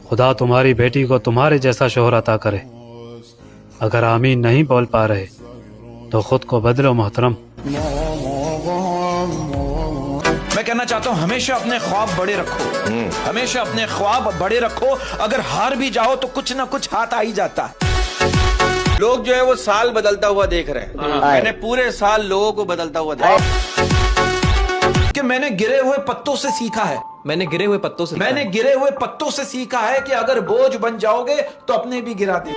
खुदा तुम्हारी बेटी को तुम्हारे जैसा शोहर अता करे। अगर आमीन नहीं बोल पा रहे तो खुद को बदलो मोहतरम। मैं कहना चाहता हूँ हमेशा अपने ख्वाब बड़े रखो, हमेशा अपने ख्वाब बड़े रखो। अगर हार भी जाओ तो कुछ ना कुछ हाथ आ ही जाता है। लोग जो है वो साल बदलता हुआ देख रहे हैं। मैंने पूरे साल लोगों को बदलता हुआ देखा कि मैंने गिरे हुए पत्तों से सीखा है, मैंने गिरे हुए पत्तों से सीखा है कि अगर बोझ बन जाओगे तो अपने भी गिरा दे।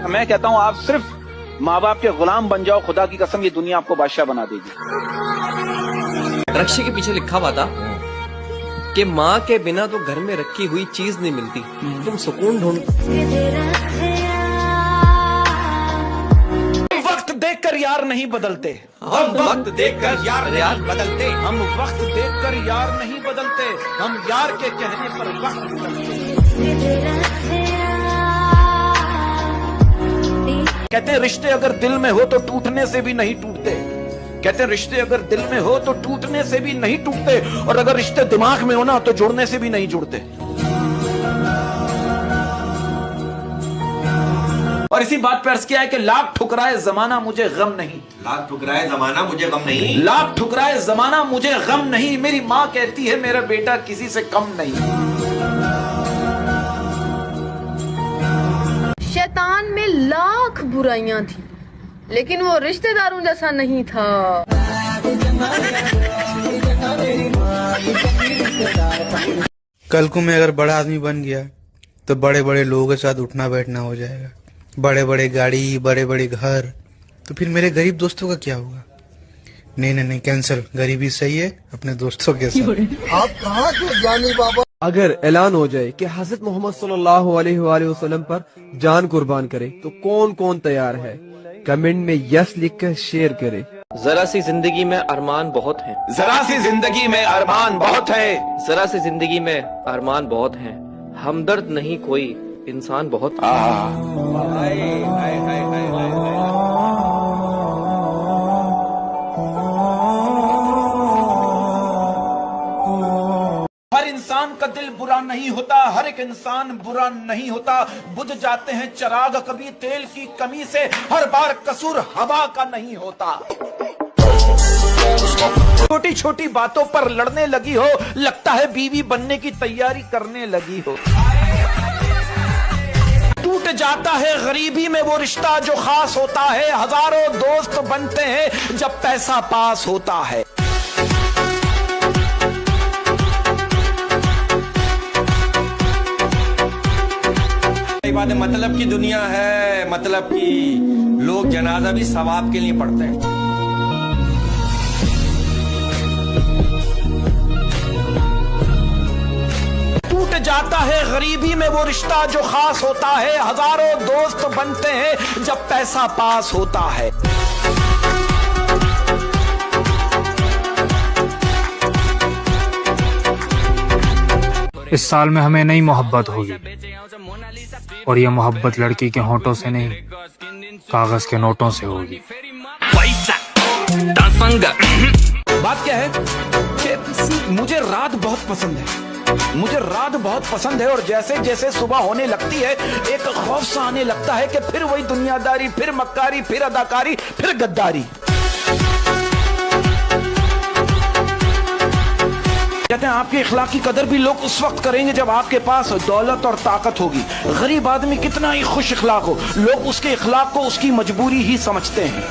मैं कहता हूँ आप सिर्फ माँ बाप के गुलाम बन जाओ, खुदा की कसम ये दुनिया आपको बादशाह बना देगी। रक्षे के पीछे लिखा हुआ था कि माँ के बिना तो घर में रखी हुई चीज नहीं मिलती, तुम सुकून ढूंढ। वक्त देखकर यार नहीं बदलते, हम वक्त देखकर यार बदलते। हम वक्त देखकर यार नहीं बदलते, हम यार के कहने पर वक्त बदलते। कहते हैं रिश्ते अगर दिल में हो तो टूटने से भी नहीं टूटते। कहते हैं रिश्ते अगर दिल में हो तो टूटने से भी नहीं टूटते, और अगर रिश्ते दिमाग में हो ना तो जुड़ने से भी नहीं जुड़ते। और इसी बात पर अर्ज किया है कि लाख ठुकराए जमाना मुझे गम नहीं, लाख ठुकराए जमाना मुझे गम नहीं, लाख ठुकराए जमाना मुझे गम नहीं। मेरी माँ कहती है मेरा बेटा किसी से कम नहीं। शैतान में लाख बुराइयां थी लेकिन वो रिश्तेदारों जैसा नहीं था। कल को मैं अगर बड़ा आदमी बन गया तो बड़े बड़े लोगों के साथ उठना बैठना हो जाएगा, बड़े बड़े गाड़ी, बड़े बड़े घर। तो फिर मेरे गरीब दोस्तों का क्या होगा? नहीं, कैंसिल। गरीबी सही है अपने दोस्तों के साथ। आप कहाँ से जाने बाबा? अगर ऐलान हो जाए कि हज़रत मोहम्मद सल्लल्लाहु अलैहि वसल्लम पर जान कुर्बान करे तो कौन कौन तैयार है? कमेंट में यस लिखकर शेयर करे। जरा सी जिंदगी में अरमान बहुत हैं, जरा सी जिंदगी में अरमान बहुत है, जरा सी जिंदगी में अरमान बहुत हैं। हमदर्द नहीं कोई, इंसान बहुत। हर इंसान का दिल बुरा नहीं होता, हर एक इंसान बुरा नहीं होता। बुझ जाते हैं चिराग कभी तेल की कमी से, हर बार कसूर हवा का नहीं होता। छोटी छोटी बातों पर लड़ने लगी हो, लगता है बीवी बनने की तैयारी करने लगी हो। टूट जाता है गरीबी में वो रिश्ता जो खास होता है, हजारों दोस्त बनते हैं जब पैसा पास होता है। बात मतलब की दुनिया है, मतलब की लोग जनाजा भी सवाब के लिए पढ़ते हैं। टूट जाता है गरीबी में वो रिश्ता जो खास होता है, हजारों दोस्त बनते हैं जब पैसा पास होता है। इस साल में हमें नई मोहब्बत होगी, और ये मोहब्बत लड़की के होंठों से नहीं, कागज के नोटों से होगी। बात क्या है कि मुझे रात बहुत पसंद है, मुझे रात बहुत पसंद है। और जैसे जैसे सुबह होने लगती है एक खौफ सा आने लगता है कि फिर वही दुनियादारी, फिर मक्कारी, फिर अदाकारी, फिर गद्दारी। कहते हैं आपके इखलाक की कदर भी लोग उस वक्त करेंगे जब आपके पास दौलत और ताकत होगी। गरीब आदमी कितना ही खुश इखलाक हो, लोग उसके इखलाक को उसकी मजबूरी ही समझते हैं।